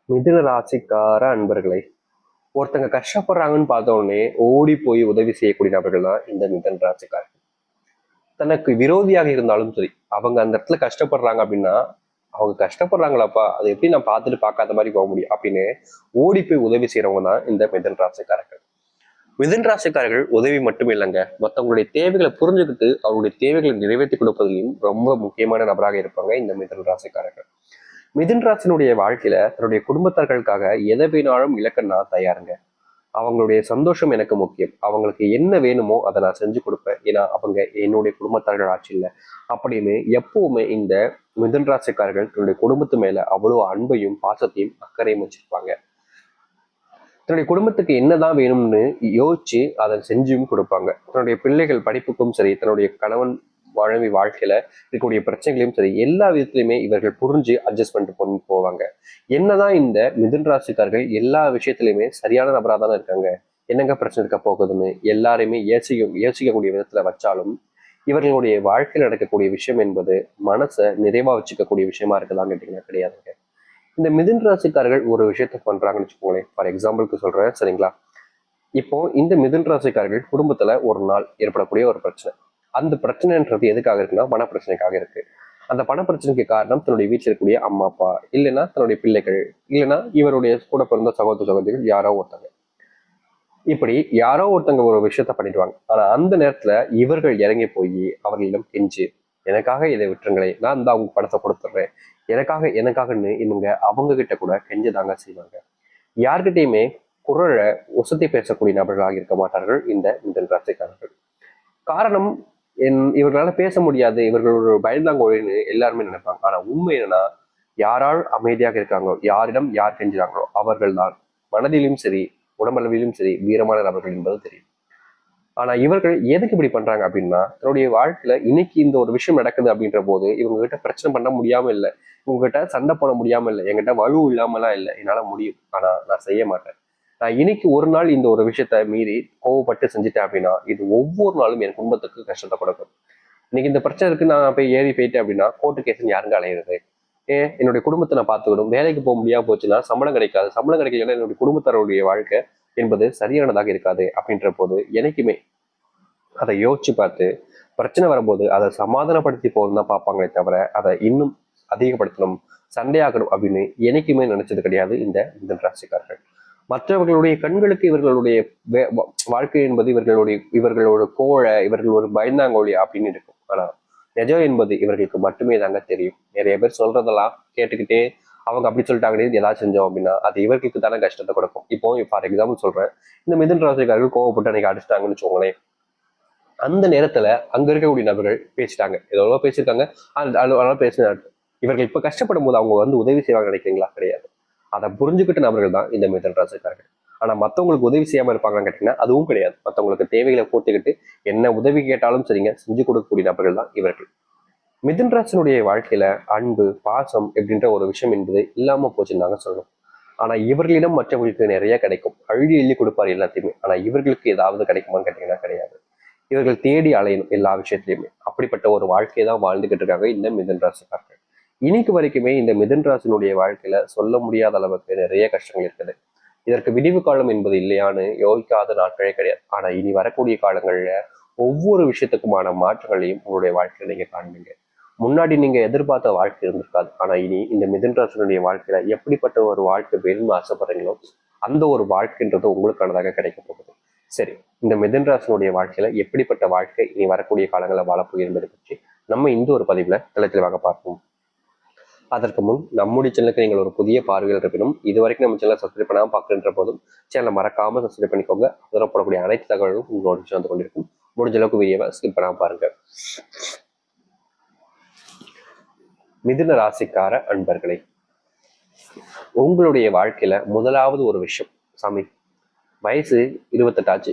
மிதுன ராசிக்கார அன்பர்களை ஒருத்தங்க கஷ்டப்படுறாங்கன்னு பார்த்த உடனே ஓடி போய் உதவி செய்யக்கூடிய நபர்கள் தான் இந்த மிதுன ராசிக்காரர்கள். தனக்கு விரோதியாக இருந்தாலும் சரி, அவங்க அந்த இடத்துல கஷ்டப்படுறாங்க அப்படின்னா, அவங்க கஷ்டப்படுறாங்களாப்பா, அதை எப்படி நான் பார்த்துட்டு பார்க்காத மாதிரி போக முடியும் அப்படின்னு ஓடி போய் உதவி செய்யறவங்க தான் இந்த மிதுன ராசிக்காரர்கள். மிதுன ராசிக்காரர்கள் உதவி மட்டும் இல்லைங்க, மற்றவங்களுடைய தேவைகளை புரிஞ்சுக்கிட்டு அவருடைய தேவைகளை நிறைவேற்றி கொடுப்பதிலும் ரொம்ப முக்கியமான நபராக இருப்பாங்க இந்த மிதுன ராசிக்காரர்கள். மிதுன் ராசினுடைய வாழ்க்கையில தன்னுடைய குடும்பத்தார்களுக்காக எதை வேணாலும் இழக்க நான் தயாருங்க. அவங்களுடைய சந்தோஷம் எனக்கு முக்கியம். அவங்களுக்கு என்ன வேணுமோ அதை நான் செஞ்சு கொடுப்பேன். ஏன்னா அவங்க என்னுடைய குடும்பத்தார்கள் ஆட்சி இல்லை அப்படின்னு எப்பவுமே இந்த மிதுன் ராசிக்காரர்கள் தன்னுடைய குடும்பத்து மேல அவ்வளவு அன்பையும் பாசத்தையும் அக்கறையும் வச்சிருப்பாங்க. தன்னுடைய குடும்பத்துக்கு என்னதான் வேணும்னு யோசிச்சு அதை செஞ்சும் கொடுப்பாங்க. தன்னுடைய பிள்ளைகள் படிப்புக்கும் சரி, தன்னுடைய கணவன் மனைவி வாழ்க்கையில இருக்கக்கூடிய பிரச்சனைகளையும் சரி, எல்லா விதத்திலுமே இவர்கள் புரிஞ்சு அட்ஜஸ்ட் பண்ணிட்டு பண்ணி போவாங்க. என்னதான் இந்த மிதுன் ராசிக்காரர்கள் எல்லா விஷயத்திலுமே சரியான நபராக தானே இருக்காங்க, என்னங்க பிரச்சனை இருக்க போகுதுன்னு எல்லாரையுமே யோசிக்கக்கூடிய விதத்துல வச்சாலும், இவர்களுடைய வாழ்க்கையில் நடக்கக்கூடிய விஷயம் என்பது மனசை நிறைவா வச்சுக்கக்கூடிய விஷயமா இருக்குதான்னு கேட்டீங்கன்னா கிடையாதுங்க. இந்த மிதுன் ராசிக்காரர்கள் ஒரு விஷயத்த பண்றாங்கன்னு வச்சுக்கோங்களேன். ஃபார் எக்ஸாம்பிளுக்கு சொல்றேன், சரிங்களா? இப்போ இந்த மிதுன் ராசிக்காரர்கள் குடும்பத்துல ஒரு நாள் ஏற்படக்கூடிய ஒரு பிரச்சனை. அந்த பிரச்சனைன்றது எதுக்காக இருக்குன்னா பண பிரச்சனைக்காக இருக்கு. அந்த பண பிரச்சனைக்கு காரணம் தன்னுடைய வீட்டில் இருக்கக்கூடிய அம்மா அப்பா, இல்லைன்னா தன்னுடைய பிள்ளைகள், இல்லைன்னா இவருடைய கூட பிறந்த சகோதர சகோதரிகள் யாரோ ஒருத்தங்க. இப்படி யாரோ ஒருத்தங்க ஒரு விஷயத்த பண்ணிடுவாங்க. ஆனா அந்த நேரத்துல இவர்கள் இறங்கி போய் அவர்களிடம் கெஞ்சி, எனக்காக இதை விட்டுருங்களே, நான் இந்த அவங்க பணத்தை கொடுத்துட்றேன், எனக்காகன்னு இவங்க அவங்க கிட்ட கூட கெஞ்சதாங்க செய்வாங்க. யார்கிட்டையுமே குரலை உசத்தி பேசக்கூடிய நபர்களாக இருக்க மாட்டார்கள் இந்த மிதுன ராசிக்காரர்கள். காரணம், இவர்களால பேச முடியாது, இவர்கள் ஒரு பயந்தாங்கோழின்னு எல்லாருமே நினைப்பாங்க. ஆனா உண்மை என்னன்னா, யாரால் அமைதியாக இருக்காங்களோ, யாரிடம் யார் கெஞ்சுறாங்களோ அவர்கள் தான் மனதிலும் சரி உடம்பளவிலும் சரி வீரமான நபர்கள் என்பது தெரியும். ஆனா இவர்கள் எதுக்கு இப்படி பண்றாங்க அப்படின்னா, தன்னுடைய வாழ்க்கையில இன்னைக்கு இந்த ஒரு விஷயம் நடக்குது அப்படின்ற போது இவங்க கிட்ட பிரச்சனை பண்ண முடியாம இல்லை, இவங்ககிட்ட சண்டை போட முடியாம இல்லை, என்கிட்ட வலு இல்லாமலாம் இல்லை, என்னால முடியும், ஆனா நான் செய்ய மாட்டேன். நான் இன்னைக்கு ஒரு நாள் இந்த ஒரு விஷயத்த மீறி கோவப்பட்டு செஞ்சுட்டேன் அப்படின்னா இது ஒவ்வொரு நாளும் என் குடும்பத்துக்கு கஷ்டத்தை கொடுக்கும். இன்னைக்கு இந்த பிரச்சனை இருக்கு, நான் போய் ஏறி போயிட்டேன் அப்படின்னா கோர்ட்டு கேஸ் யாருங்க அலையிறது? என்னுடைய குடும்பத்தை நான் பார்த்துக்கணும். வேலைக்கு போக முடியாம போச்சுன்னா சம்பளம் கிடைக்காது, சம்பளம் கிடைக்கலன்னா என்னுடைய குடும்பத்தாருடைய வாழ்க்கை என்பது சரியானதாக இருக்காது. அப்படின்ற போது எனக்குமே அதை யோசிச்சு பார்த்து பிரச்சனை வரும்போது அதை சமாதானப்படுத்தி போகணும் தான் பார்ப்பாங்களே தவிர அதை இன்னும் அதிகப்படுத்தணும், சண்டையாகணும் அப்படின்னு என்னைக்குமே நினைச்சது கிடையாது இந்த மிதுன ராசிக்காரர்கள். மற்றவர்களுடைய கண்களுக்கு இவர்களுடைய வாழ்க்கை என்பது இவர்களோட கோழை, இவர்கள் ஒரு பயந்தாங்கோழி அப்படின்னு இருக்கும். ஆனா நிஜம் என்பது இவர்களுக்கு மட்டுமே தாங்க தெரியும். நிறைய பேர் சொல்றதெல்லாம் கேட்டுக்கிட்டே அவங்க அப்படி சொல்லிட்டாங்களே ஏதாவது செஞ்சோம் அப்படின்னா அது இவர்களுக்கு தானே கஷ்டத்தை கொடுக்கும். இப்போ ஃபார் எக்ஸாம்பிள் சொல்றேன், இந்த மிதுன ராசிக்காரர்கள் கோவப்பட்டு அன்னைக்கு அடிச்சிட்டாங்கன்னு வச்சுக்கோங்களேன். அந்த நேரத்துல அங்க இருக்கக்கூடிய நபர்கள் பேசிட்டாங்க, எவ்வளோ பேசியிருக்காங்க, அதனால பேசினாங்க. இவர்கள் இப்ப கஷ்டப்படும் போது அவங்க வந்து உதவி செய்வாங்க நினைக்கிறீங்களா? கிடையாது. அதை புரிஞ்சுக்கிட்ட நபர்கள் தான் இந்த மிதுன ராசிக்காரர்கள். ஆனா மத்தவங்களுக்கு உதவி செய்யாம இருப்பாங்கன்னு கேட்டீங்கன்னா அதுவும் கிடையாது. மத்தவங்களுக்கு தேவைகளை பூர்த்திக்கிட்டு என்ன உதவி கேட்டாலும் சரிங்க செஞ்சு கொடுக்கக்கூடிய நபர்கள் தான் இவர்கள். மிதுன ராசினுடைய வாழ்க்கையில அன்பு பாசம் அப்படின்ற ஒரு விஷயம் என்பது இல்லாம போச்சுன்னு நாங்க சொல்லணும். ஆனா இவர்களிடம் மற்றவர்களுக்கு நிறைய கிடைக்கும், அள்ளி அள்ளி கொடுப்பாரு எல்லாத்தையுமே. ஆனா இவர்களுக்கு ஏதாவது கிடைக்குமான்னு கேட்டீங்கன்னா கிடையாது. இவர்கள் தேடி அலையணும் எல்லா விஷயத்திலையுமே. அப்படிப்பட்ட ஒரு வாழ்க்கையை தான் வாழ்ந்துகிட்டு இருக்காங்க இந்த மிதுன ராசிக்காரர்கள். இன்னைக்கு வரைக்குமே இந்த மிதுன ராசினுடைய வாழ்க்கையில சொல்ல முடியாத அளவுக்கு நிறைய கஷ்டங்கள் இருக்குது. இதற்கு விடிவு காலம் என்பது இல்லையான்னு யோசிக்காத நாட்களே கிடையாது. ஆனா இனி வரக்கூடிய காலங்கள்ல ஒவ்வொரு விஷயத்துக்குமான மாற்றங்களையும் உங்களுடைய வாழ்க்கையில நீங்க காண்பீங்க. முன்னாடி நீங்க எதிர்பார்த்த வாழ்க்கை இருந்திருக்காது. ஆனா இனி இந்த மிதுன ராசினுடைய வாழ்க்கையில எப்படிப்பட்ட ஒரு வாழ்க்கை வேணும்னு ஆசைப்படுறீங்களோ அந்த ஒரு வாழ்க்கைன்றது உங்களுக்கானதாக கிடைக்க போகுது. சரி, இந்த மிதுன ராசினுடைய வாழ்க்கையில எப்படிப்பட்ட வாழ்க்கை இனி வரக்கூடிய காலங்களில் வாழப்போகுது என்பதை பற்றி நம்ம இந்த ஒரு பதிவுல தெளிவாக பார்ப்போம். அதற்கு முன் நம்முடைய சேனலுக்கு நீங்கள் ஒரு புதிய பார்வையில் இருப்பினும் இது வரைக்கும் நம்ம சேனலை சப்ஸ்கிரைப் பண்ணாமல் பார்க்கின்ற போதும் சேனலை மறக்காம சப்ஸ்கிரைப் பண்ணிக்கோங்க. அதில் போடக்கூடிய அனைத்து தகவலும் உங்களோட வந்து கொண்டிருக்கும். முடிஞ்ச அளவுக்கு வீடியோவை ஸ்கிப் பண்ணாம பாருங்க. மிதுன ராசிக்கார அன்பர்களே, உங்களுடைய வாழ்க்கையில முதலாவது ஒரு விஷயம், சாமி வயசு 28 ஆச்சு,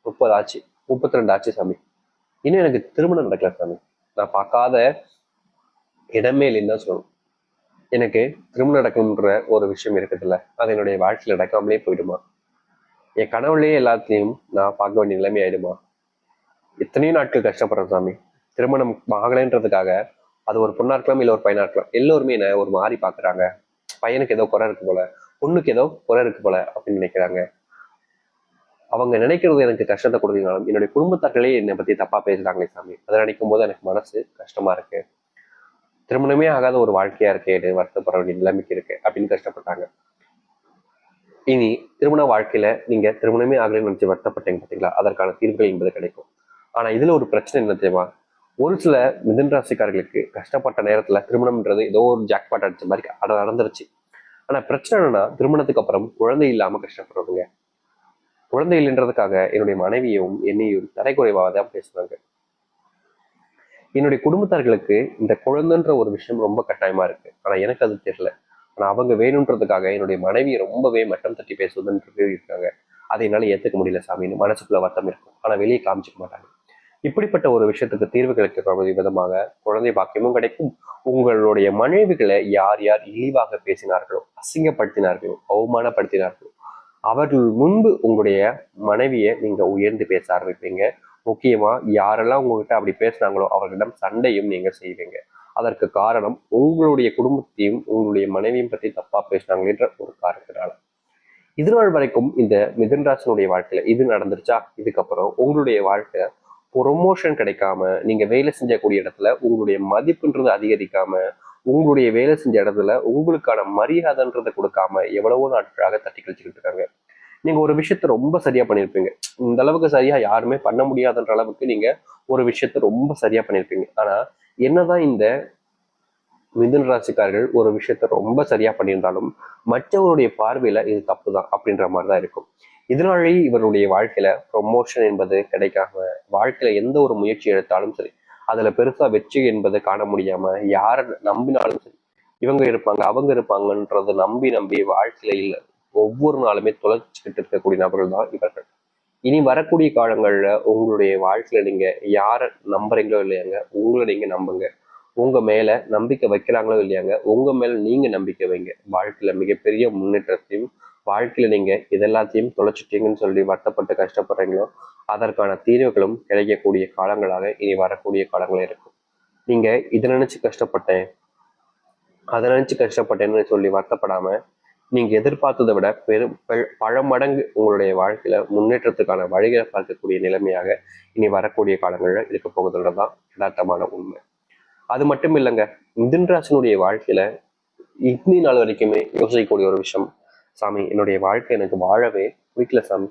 30 ஆச்சு, 32 ஆச்சு சாமி, இன்னும் எனக்கு திருமணம் நடக்கல சாமி, நான் பார்க்காத இடமே இல்லைன்னு தான் சொல்லணும். எனக்கு திருமணம் நடக்கணுன்ற ஒரு விஷயம் இருக்குதுல்ல, அது என்னுடைய வாழ்க்கையில் நடக்காமலே போயிடுமா? என் கனவுலேயே எல்லாத்தையும் நான் பார்க்க வேண்டிய நிலைமை ஆயிடுமா? எத்தனையோ நாட்கள் கஷ்டப்படுறேன் சாமி. திருமணம் ஆகலைன்றதுக்காக, அது ஒரு பொண்ணா இருக்கலாம் இல்லை ஒரு பையனா இருக்கலாம், எல்லோருமே என்ன ஒரு மாறி பார்க்குறாங்க. பையனுக்கு ஏதோ குறை இருக்கு போல, பொண்ணுக்கு ஏதோ குறை இருக்கு போல அப்படின்னு நினைக்கிறாங்க. அவங்க நினைக்கிறது எனக்கு கஷ்டத்தை கொடுத்தீங்கனாலும் என்னுடைய குடும்பத்தார்களே என்னை பத்தி தப்பா பேசுறாங்களே சாமி, அதை நினைக்கும் போது எனக்கு மனசு கஷ்டமா இருக்கு. திருமணமே ஆகாத ஒரு வாழ்க்கையா இருக்கே, வருத்தப்பட வேண்டிய நிலைமைக்கு இருக்கு அப்படின்னு கஷ்டப்பட்டாங்க. இனி திருமண வாழ்க்கையில நீங்க திருமணமே ஆகலன்னு நினைச்சு வருத்தப்பட்டீங்க பார்த்தீங்களா, அதற்கான தீர்வுகள் என்பது கிடைக்கும். ஆனா இதுல ஒரு பிரச்சனை என்ன தெரியுமா? ஒரு சில மிதுன ராசிக்காரர்களுக்கு கஷ்டப்பட்ட நேரத்துல திருமணம்ன்றது ஏதோ ஒரு ஜாக்பாட் அடிச்ச மாதிரி நடந்துருச்சு. ஆனா பிரச்சனை என்னன்னா, திருமணத்துக்கு அப்புறம் குழந்தை இல்லாம கஷ்டப்படுறதுங்க. குழந்தை இல்லைன்றதுக்காக என்னுடைய மனைவியும் என்னையும் தரைக்குறைவாக தான் பேசுறாங்க. என்னுடைய குடும்பத்தார்களுக்கு இந்த குழந்தைன்ற ஒரு விஷயம் ரொம்ப கட்டாயமா இருக்கு. ஆனா எனக்கு அது தெரியல. ஆனா அவங்க வேணுன்றதுக்காக என்னுடைய மனைவியை ரொம்பவே மட்டம் தட்டி பேசுவதுன்றது இருக்காங்க. அதை என்னால ஏத்துக்க முடியல சாமின்னு மனசுக்குள்ள வருத்தம் இருக்கும். ஆனா வெளியே காமிச்சிக்க மாட்டாங்க. இப்படிப்பட்ட ஒரு விஷயத்துக்கு தீர்வு கிடைக்கிற விதமாக குழந்தை பாக்கியமும் கிடைக்கும். உங்களுடைய மனைவிகளை யார் யார் இழிவாக பேசினார்களோ, அசிங்கப்படுத்தினார்களோ, அவமானப்படுத்தினார்களோ, அவர்கள் முன்பு உங்களுடைய மனைவியை நீங்க உயர்ந்து பேச ஆரம்பிப்பீங்க. முக்கியமா யாரெல்லாம் உங்ககிட்ட அப்படி பேசுனாங்களோ அவர்களிடம் சண்டையும் நீங்க செய்வீங்க. அதற்கு காரணம் உங்களுடைய குடும்பத்தையும் உங்களுடைய மனைவியும் பத்தி தப்பா பேசினாங்களேன்ற ஒரு காரணத்தினால. இது நாள் வரைக்கும் இந்த மிதுன ராசினுடைய வாழ்க்கையில இது நடந்துருச்சா? இதுக்கப்புறம் உங்களுடைய வாழ்க்கை ப்ரொமோஷன் கிடைக்காம, நீங்க வேலை செஞ்சக்கூடிய இடத்துல உங்களுடைய மதிப்புன்றது அதிகரிக்காம, உங்களுடைய வேலை செஞ்ச இடத்துல உங்களுக்கான மரியாதைன்றதை கொடுக்காம எவ்வளவோ நாட்களாக தட்டி கழிச்சுக்கிட்டு இருக்காங்க. நீங்க ஒரு விஷயத்த ரொம்ப சரியா பண்ணியிருப்பீங்க. இந்த அளவுக்கு சரியா யாருமே பண்ண முடியாதுன்ற அளவுக்கு நீங்க ஒரு விஷயத்த ரொம்ப சரியா பண்ணியிருப்பீங்க. ஆனா என்னதான் இந்த மிதுன ராசிக்காரர்கள் ஒரு விஷயத்த ரொம்ப சரியா பண்ணியிருந்தாலும் மற்றவருடைய பார்வையில இது தப்பு தான் அப்படின்ற மாதிரிதான் இருக்கும். இதனாலேயே இவருடைய வாழ்க்கையில ப்ரொமோஷன் என்பது கிடைக்காம, வாழ்க்கையில எந்த ஒரு முயற்சி எடுத்தாலும் சரி அதுல பெருசா வெற்றி என்பது காண முடியாம, யாரை நம்பினாலும் சரி இவங்க இருப்பாங்க அவங்க இருப்பாங்கன்றத நம்பி நம்பி வாழ்க்கையில இல்லை ஒவ்வொரு நாளுமே தொலைச்சிக்கிட்டு இருக்கக்கூடிய நபர்கள் தான் இவர்கள். இனி வரக்கூடிய காலங்கள்ல உங்களுடைய வாழ்க்கையில நீங்க யாரை நம்புறீங்களோ இல்லையாங்க, உங்களை நீங்க நம்புங்க. உங்க மேல நம்பிக்கை வைக்கிறாங்களோ இல்லையாங்க, உங்க மேல நீங்க நம்பிக்கை வைங்க. வாழ்க்கையில மிகப்பெரிய முன்னேற்றத்தையும், வாழ்க்கையில நீங்க இதெல்லாத்தையும் தொலைச்சிட்டீங்கன்னு சொல்லி வருத்தப்பட்டு கஷ்டப்படுறீங்களோ அதற்கான தீர்வுகளும் கிடைக்கக்கூடிய காலங்களாக இனி வரக்கூடிய காலங்களே இருக்கும். நீங்க இதை நினைச்சு கஷ்டப்பட்டேன் அதை நினைச்சு கஷ்டப்பட்டேன்னு சொல்லி வருத்தப்படாம, நீங்க எதிர்பார்த்ததை விட பல மடங்கு உங்களுடைய வாழ்க்கையில முன்னேற்றத்துக்கான வழிகளை பார்க்கக்கூடிய நிலைமையாக இனி வரக்கூடிய காலங்கள்ல இருக்க போகுதுன்றதுதான் யதார்த்தமான உண்மை. அது மட்டும் இல்லைங்க, மிதுன ராசினுடைய வாழ்க்கையில இன்னி நாள் வரைக்குமே யோசிக்கக்கூடிய ஒரு விஷயம், சாமி என்னுடைய வாழ்க்கை எனக்கு வாழவே பிடிக்கல சாமி,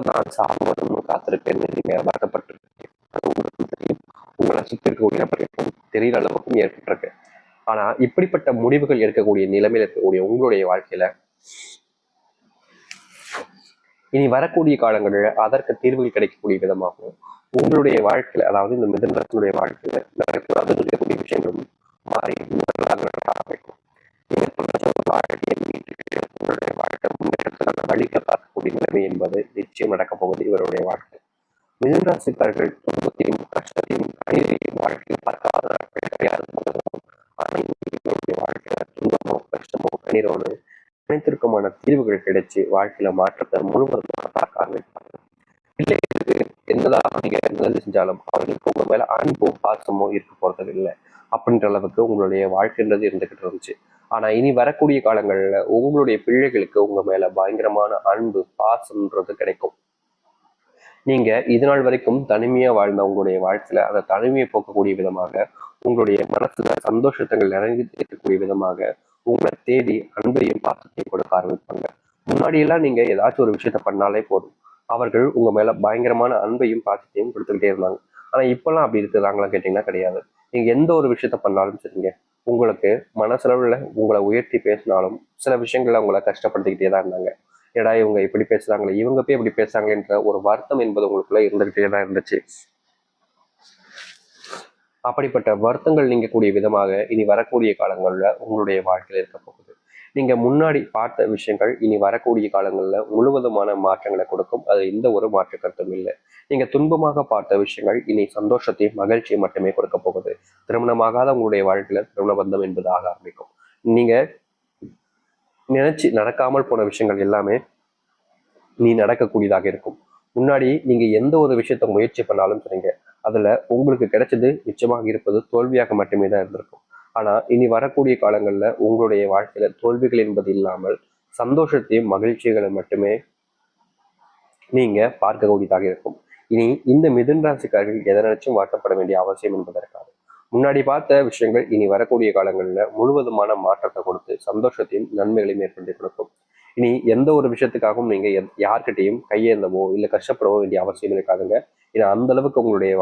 நான் சாப்பிடணும்னு காத்திருக்கேன்னு நீங்க வருத்தப்பட்டிருக்கீங்க. அது உங்களுக்கு தெரியும், உங்களை சுற்றி இருக்கக்கூடிய நபர்களுக்கும் தெரிகிற அளவுக்கும் ஏற்பட்டிருக்கு. ஆனா இப்படிப்பட்ட முடிவுகள் எடுக்கக்கூடிய நிலைமையில இருக்கக்கூடிய உங்களுடைய வாழ்க்கையில இனி வரக்கூடிய காலங்களில் அதற்கு தீர்வுகள் கிடைக்கக்கூடிய விதமாகவும் உங்களுடைய வாழ்க்கையில, அதாவது இந்த மிதுன ராசினுடைய வாழ்க்கையில இருக்கக்கூடிய விஷயங்களும் மாறி உங்களுடைய வாழ்க்கை முன்னேற்றத்துக்கான வழிகளை பார்க்கக்கூடிய நிலைமை என்பது நிச்சயம் நடக்கப் போவது இவருடைய வாழ்க்கை. மிதுன ராசிக்காரர்கள் துன்பத்தையும் கஷ்டத்தையும் கண்ணீரையும் வாழ்க்கையில் பார்க்காத நாட்கள் கிடையாது. வாழ்க்கையில துன்பமோ கஷ்டமோ கண்ணீரோடு அனைத்திற்குமான தீர்வுகள் கிடைச்சு வாழ்க்கையில மாற்றத்தை முழுவதுமாக பார்க்க ஆரம்பிப்பாங்க. பிள்ளைகளுக்கு என்னதான் நீங்க நல்லது செஞ்சாலும் அவர்களுக்கு உங்க மேல அன்போ பாசமோ இருக்க போறது இல்லை அப்படின்ற அளவுக்கு உங்களுடைய வாழ்க்கைன்றது இருந்துகிட்டு இருந்துச்சு. ஆனா இனி வரக்கூடிய காலங்கள்ல உங்களுடைய பிள்ளைகளுக்கு உங்க மேல பயங்கரமான அன்பு பாசம்ன்றது கிடைக்கும். நீங்க இது நாள் வரைக்கும் தனிமையா வாழ்ந்த உங்களுடைய வாழ்க்கையில அந்த தனிமையை போக்கக்கூடிய விதமாக, உங்களுடைய மனசுல சந்தோஷத்தங்கள் நிறைந்து இருக்கக்கூடிய விதமாக உங்களை தேடி அன்பையும் பாசத்தையும் கொடுக்க ஆரம்பிப்பாங்க. முன்னாடி எல்லாம் நீங்க ஏதாச்சும் ஒரு விஷயத்த பண்ணாலே போதும், அவர்கள் உங்க மேல பயங்கரமான அன்பையும் பாசத்தையும் கொடுத்துக்கிட்டே இருந்தாங்க. ஆனா இப்பெல்லாம் அப்படி இருக்கிறாங்களா கேட்டீங்கன்னா கிடையாது. நீங்க எந்த ஒரு விஷயத்த பண்ணாலும் சரிங்க, உங்களுக்கு மனசளவுல உங்களை உயர்த்தி பேசினாலும் சில விஷயங்கள்ல உங்களை கஷ்டப்படுத்திக்கிட்டே தான் இருந்தாங்க. ஏடா இவங்க இப்படி பேசுறாங்களே, இவங்க போய் இப்படி பேசுறாங்கன்ற ஒரு வருத்தம் என்பது உங்களுக்குள்ள இருந்துகிட்டே தான் இருந்துச்சு. அப்படிப்பட்ட வருத்தங்கள் நீங்கக்கூடிய விதமாக இனி வரக்கூடிய காலங்கள்ல உங்களுடைய வாழ்க்கையில இருக்க போகுது. நீங்க முன்னாடி பார்த்த விஷயங்கள் இனி வரக்கூடிய காலங்கள்ல முழுவதுமான மாற்றங்களை கொடுக்கும். அது எந்த ஒரு மாற்று கருத்தும் இல்லை. நீங்க துன்பமாக பார்த்த விஷயங்கள் இனி சந்தோஷத்தையும் மகிழ்ச்சியை மட்டுமே கொடுக்க போகுது. திருமணமாகாத உங்களுடைய வாழ்க்கையில திருமண பந்தம் என்பது ஆக ஆரம்பிக்கும். நீங்க நினைச்சு நடக்காமல் போன விஷயங்கள் எல்லாமே நீ நடக்கக்கூடியதாக இருக்கும். முன்னாடி நீங்க எந்த ஒரு விஷயத்த முயற்சி பண்ணாலும் சரிங்க, அதுல உங்களுக்கு கிடைச்சது நிச்சயமாக இருப்பது தோல்வியாக மட்டுமே தான் இருந்திருக்கும். ஆனா இனி வரக்கூடிய காலங்கள்ல உங்களுடைய வாழ்க்கையில தோல்விகள் என்பது இல்லாமல் சந்தோஷத்தையும் மகிழ்ச்சிகளை மட்டுமே நீங்க பார்க்கக்கூடியதாக இருக்கும். இனி இந்த மிதுன ராசிக்காரர்கள் எதை நினைச்சும் வாட்டப்பட வேண்டிய அவசியம் என்பதற்காக முன்னாடி பார்த்த விஷயங்கள் இனி வரக்கூடிய காலங்களில் முழுவதுமான மாற்றத்தை கொடுத்து சந்தோஷத்தையும் நன்மைகளையும் ஏற்படுத்தி கொடுக்கும். இனி எந்த ஒரு விஷயத்துக்காகவும் நீங்க யார்கிட்டையும் கையேந்தவோ இல்லை கஷ்டப்படவோ வேண்டிய அவசியம் இருக்காதுங்க. ஏன்னா அந்த அளவுக்கு உங்களுடைய